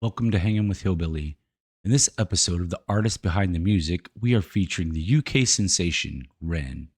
Welcome to Hangin with Hillbilly. In this episode of The Artist Behind the Music, we are featuring the UK sensation, REN.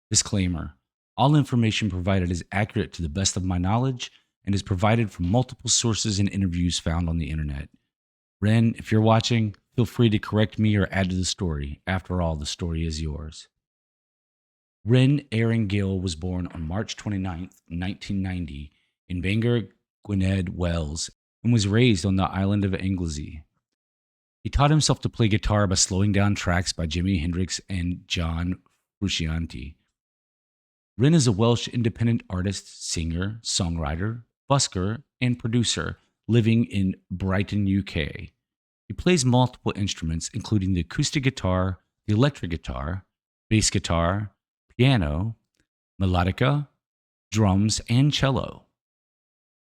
Disclaimer: all information provided is accurate to the best of my knowledge and is provided from multiple sources and interviews found on the internet. REN, if you're watching, feel free to correct me or add to the story. After all, the story is yours. REN Aaron Gill was born on March 29th, 1990, in Bangor, Gwynedd, Wales, and was raised on the island of Anglesey. He taught himself to play guitar by slowing down tracks by Jimi Hendrix and John Frusciante. REN is a Welsh independent artist, singer, songwriter, busker, and producer living in Brighton, UK. He plays multiple instruments, including the acoustic guitar, the electric guitar, bass guitar, piano, melodica, drums, and cello.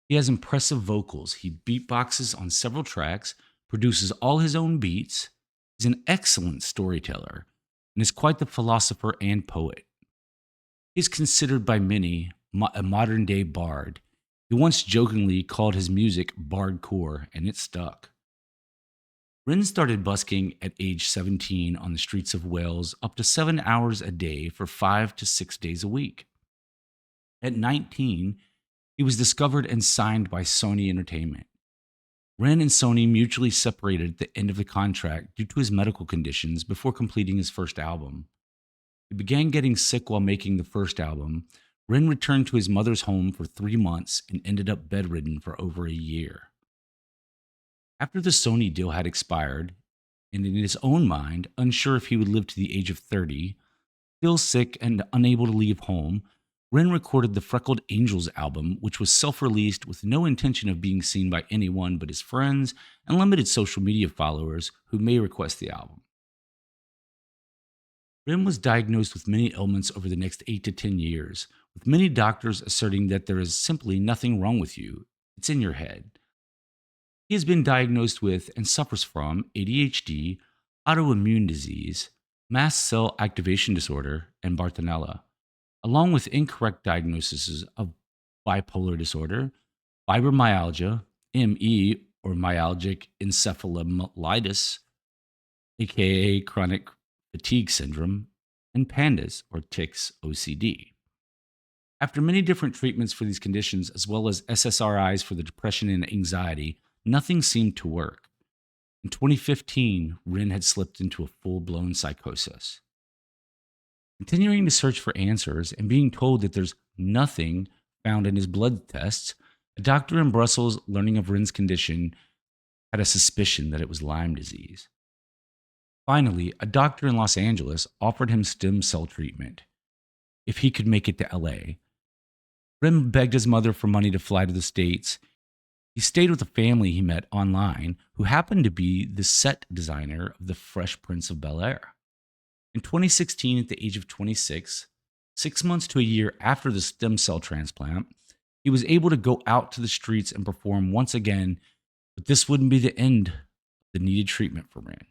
He has impressive vocals. He beatboxes on several tracks, produces all his own beats, is an excellent storyteller, and is quite the philosopher and poet. He is considered by many a modern day bard. He once jokingly called his music bardcore, and it stuck. REN started busking at age 17 on the streets of Wales up to 7 hours a day for 5 to 6 days a week. At 19, he was discovered and signed by Sony Entertainment. REN and Sony mutually separated at the end of the contract due to his medical conditions before completing his first album. He began getting sick while making the first album. REN returned to his mother's home for 3 months and ended up bedridden for over a year. After the Sony deal had expired, and in his own mind, unsure if he would live to the age of 30, still sick and unable to leave home, REN recorded the Freckled Angels album, which was self-released with no intention of being seen by anyone but his friends and limited social media followers who may request the album. REN was diagnosed with many ailments over the next 8 to 10 years, with many doctors asserting that there is simply nothing wrong with you, it's in your head. He has been diagnosed with and suffers from ADHD, autoimmune disease, mast cell activation disorder, and Bartonella, along with incorrect diagnoses of bipolar disorder, fibromyalgia, ME or myalgic encephalomyelitis, aka chronic fatigue syndrome, and PANDAS or tics OCD. After many different treatments for these conditions, as well as SSRIs for the depression and anxiety, nothing seemed to work. In 2015, REN had slipped into a full-blown psychosis. Continuing to search for answers and being told that there's nothing found in his blood tests, a doctor in Brussels, learning of REN's condition, had a suspicion that it was Lyme disease. Finally, a doctor in Los Angeles offered him stem cell treatment if he could make it to LA. REN begged his mother for money to fly to the States. He stayed with a family he met online who happened to be the set designer of The Fresh Prince of Bel-Air. In 2016, at the age of 26, 6 months to a year after the stem cell transplant, he was able to go out to the streets and perform once again, but this wouldn't be the end of the needed treatment for REN.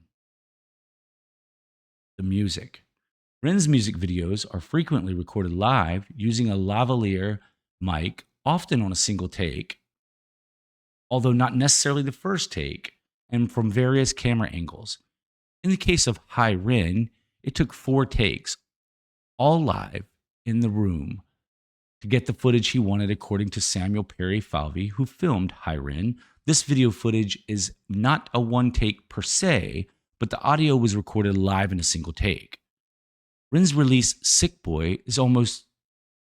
The music. REN's music videos are frequently recorded live using a lavalier mic, often on a single take, although not necessarily the first take, and from various camera angles. In the case of Hi REN, it took 4 takes, all live in the room, to get the footage he wanted, according to Samuel Perry Falvey, who filmed Hi REN. This video footage is not a one take per se, but the audio was recorded live in a single take. REN's release, Sick Boy, is almost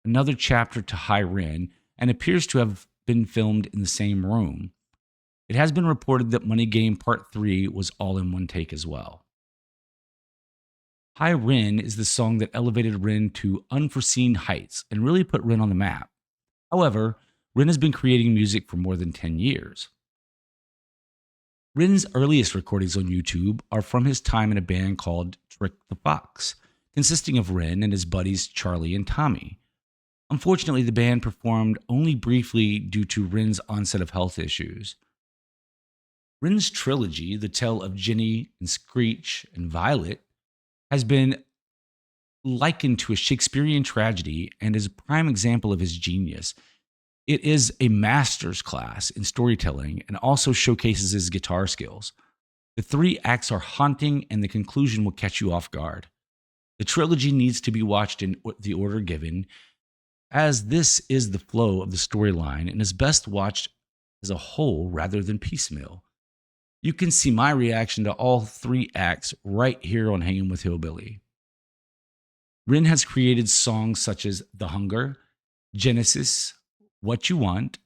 another chapter to Hi REN and appears to have been filmed in the same room. It has been reported that Money Game Part 3 was all in one take as well. Hi REN is the song that elevated REN to unforeseen heights and really put REN on the map. However, REN has been creating music for more than 10 years. REN's earliest recordings on YouTube are from his time in a band called Trick the Fox, consisting of REN and his buddies Charlie and Tommy. Unfortunately, the band performed only briefly due to REN's onset of health issues. Rens Trilogy, the tale of Ginny and Screech and Violet, has been likened to a Shakespearean tragedy and is a prime example of his genius. It is a master's class in storytelling and also showcases his guitar skills. The three acts are haunting, and the conclusion will catch you off guard. The trilogy needs to be watched in the order given, as this is the flow of the storyline and is best watched as a whole rather than piecemeal. You can see my reaction to all three acts right here on Hangin' with Hillbilly. Ren has created songs such as The Hunger, Genesis, What You Want,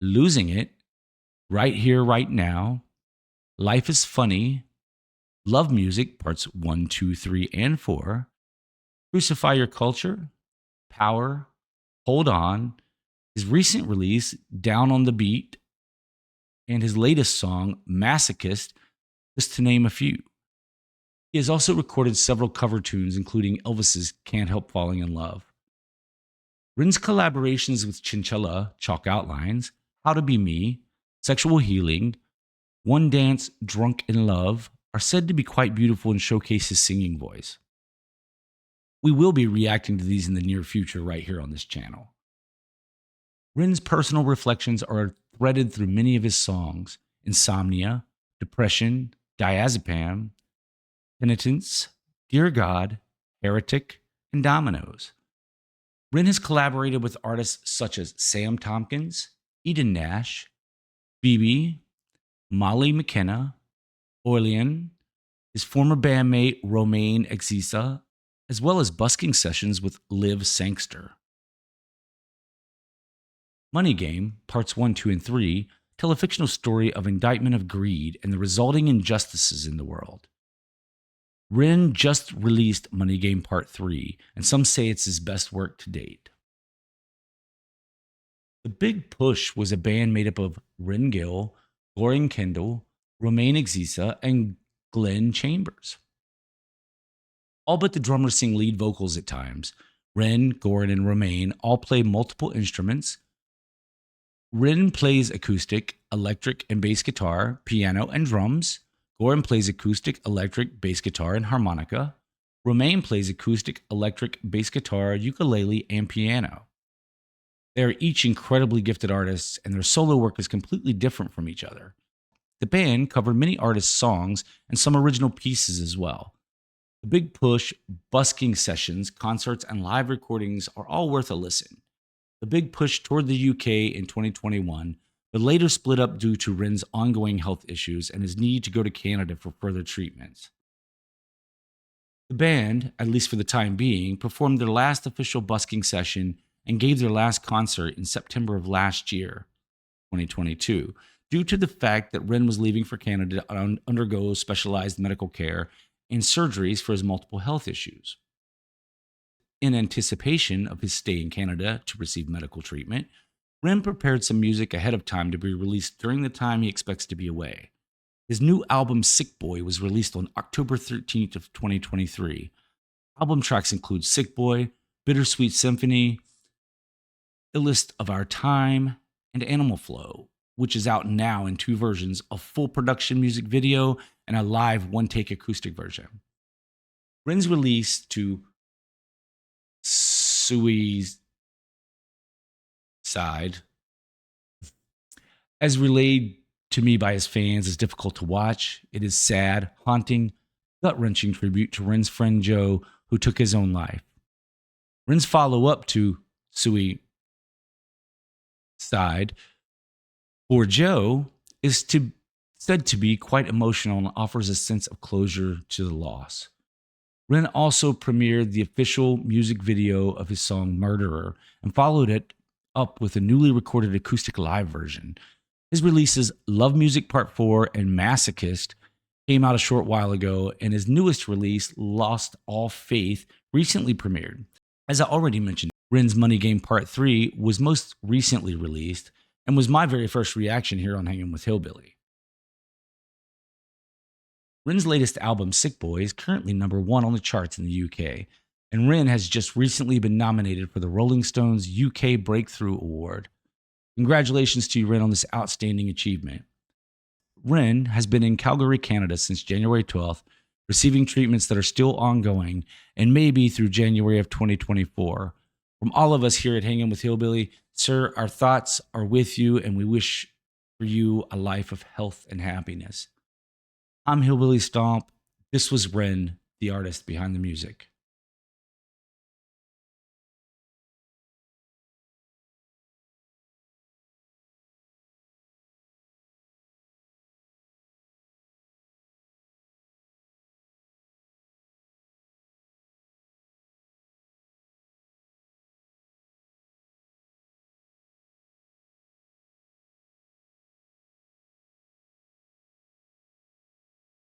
Losing It, Right Here, Right Now, Life is Funny, Love Music, parts 1, 2, 3, and 4, Crucify Your Culture, Power, Hold On, his recent release, Down on the Beat, and his latest song, Masochist, just to name a few. He has also recorded several cover tunes, including Elvis's Can't Help Falling in Love. Ren's collaborations with Chinchilla, Chalk Outlines, How to Be Me, Sexual Healing, One Dance, Drunk in Love are said to be quite beautiful and showcase his singing voice. We will be reacting to these in the near future right here on this channel. Ren's personal reflections are threaded through many of his songs: Insomnia, Depression, Diazepam, Penitence, Dear God, Heretic, and Dominoes. Ren has collaborated with artists such as Sam Tompkins, Eden Nash, Phoebe, Molly McKenna, Orlean, his former bandmate Romaine Exisa, as well as busking sessions with Liv Sangster. Money Game, Parts 1, 2, and 3, tell a fictional story of indictment of greed and the resulting injustices in the world. Ren just released Money Game Part 3, and some say it's his best work to date. The Big Push was a band made up of Ren Gill, Goran Kendall, Romaine Exisa, and Glenn Chambers. All but the drummers sing lead vocals at times. Ren, Goran, and Romaine all play multiple instruments. Ren plays acoustic, electric, and bass guitar, piano, and drums. Goran plays acoustic, electric, bass guitar, and harmonica. Romaine plays acoustic, electric, bass guitar, ukulele, and piano. They are each incredibly gifted artists, and their solo work is completely different from each other. The band covered many artists' songs and some original pieces as well. The Big Push, busking sessions, concerts, and live recordings are all worth a listen. The Big Push toured the UK in 2021, but later split up due to Ren's ongoing health issues and his need to go to Canada for further treatments. The band, at least for the time being, performed their last official busking session and gave their last concert in September of last year, 2022, due to the fact that Ren was leaving for Canada to undergo specialized medical care and surgeries for his multiple health issues. In anticipation of his stay in Canada to receive medical treatment, Ren prepared some music ahead of time to be released during the time he expects to be away. His new album, Sick Boy, was released on October 13th of 2023. Album tracks include Sick Boy, Bittersweet Symphony, Illest of Our Time, and Animal Flow, which is out now in 2 versions, a full production music video and a live one-take acoustic version. Ren's release to Sui's Side, as relayed to me by his fans, is difficult to watch. It is sad, haunting, gut-wrenching tribute to Ren's friend Joe, who took his own life. Ren's follow-up to Sui's Side for Joe is said to be quite emotional and offers a sense of closure to the loss. Ren also premiered the official music video of his song Murderer and followed it up with a newly recorded acoustic live version. His releases Love Music Part 4 and Masochist came out a short while ago, and his newest release, Lost All Faith, recently premiered. As I already mentioned, Ren's Money Game Part 3 was most recently released and was my very first reaction here on Hangin' with Hillbilly. Ren's latest album, Sick Boy, is currently number 1 on the charts in the UK, and Ren has just recently been nominated for the Rolling Stones UK Breakthrough Award. Congratulations to you, Ren, on this outstanding achievement. Ren has been in Calgary, Canada since January 12th, receiving treatments that are still ongoing and may be through January of 2024, From all of us here at Hangin with Hillbilly, sir, our thoughts are with you and we wish for you a life of health and happiness. I'm Hillbilly Stomp. This was Ren, the artist behind the music.